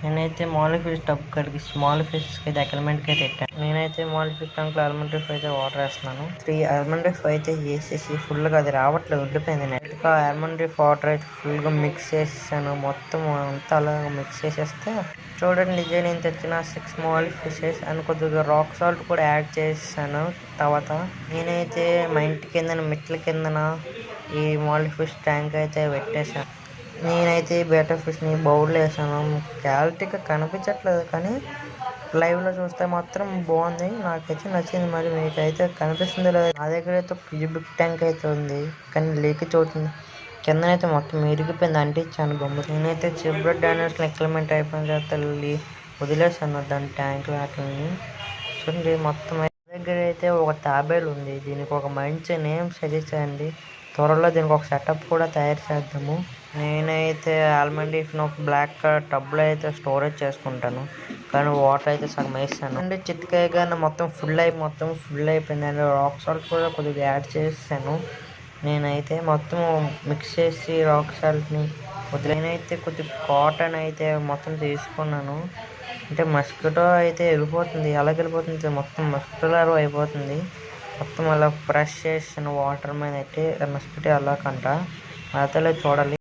నేనైతే small fish tub కడిగి small fish అయితే అక్లమెంట్కి అయితే పెట్టాను. నేనైతే స్మాల్ ఫిష్ టంక్లో ఆల్మండ్ రిఫ్ అయితే వాటర్ వేస్తున్నాను. 3 ఆల్మండ్ రిఫ్ అయితే వేసేసి ఫుల్గా అది రావట్లేదు, ఉండిపోయింది. నెట్ ఆల్మండ్ రిఫ్ వాటర్ అయితే ఫుల్గా మిక్స్ చేసేసాను. మొత్తం అంతా అలా మిక్స్ చేసేస్తే చూడండి, నేను తెచ్చిన 6 స్మాల్ ఫిషెస్ అండ్ కొద్దిగా రాక్ సాల్ట్ కూడా యాడ్ చేసాను. తర్వాత నేనైతే మా ఇంటి కిందన మెట్ల కిందన ఈ స్మాల్ ఫిష్ ట్యాంక్ అయితే పెట్టేశాను. నేనైతే బేటా ఫిష్ని బౌల్లో వేసాను. క్వాలిటీగా కనిపించట్లేదు, కానీ లైవ్లో చూస్తే మాత్రం బాగుంది. నాకైతే నచ్చింది. మరి మీకైతే కనిపిస్తుందో లేదు. నా దగ్గర అయితే బిగ్ ట్యాంక్ అయితే ఉంది, కానీ లీకేజ్ అవుతుంది. కిందనైతే మొత్తం ఇరిగిపోయింది, అంటించాను గమ్ము. నేనైతే చిబ్రెడ్ డానర్స్లో ఎక్లమెంట్ అయిపోయిన తర్వాత వదిలేసాను దాని ట్యాంక్ వాటిని. చూడండి, మొత్తం దగ్గర అయితే ఒక తాబేలు ఉంది. దీనికి ఒక మంచి నేమ్ సజెస్ట్ చేయండి. త్వరలో దీనికి ఒక సెటప్ కూడా తయారు చేద్దాము. నేనైతే ఆల్మండ్ రీఫ్ను ఒక బ్లాక్ కలర్ టబ్లో అయితే స్టోరేజ్ చేసుకుంటాను, కానీ వాటర్ అయితే సగం వేసాను. అంటే చిట్కాయగా మొత్తం ఫుల్ అయిపోయింది. అండ్ రాక్ సాల్ట్ కూడా కొద్దిగా యాడ్ చేసాను. నేనైతే మొత్తం మిక్స్ చేసి రాక్ సాల్ట్ని నేనైతే కొద్దిగా కాటన్ అయితే మొత్తం తీసుకున్నాను. అంటే మస్కిటో అయితే వెళ్ళిపోతుంది. ఎలాగ వెళ్ళిపోతుంది, మొత్తం మస్కిటోలాగా అయిపోతుంది. మొత్తం అలా ప్రెస్ చేసిన వాటర్ మీద అయితే మస్కిటో ఎలా కంట అతలే చూడాలి.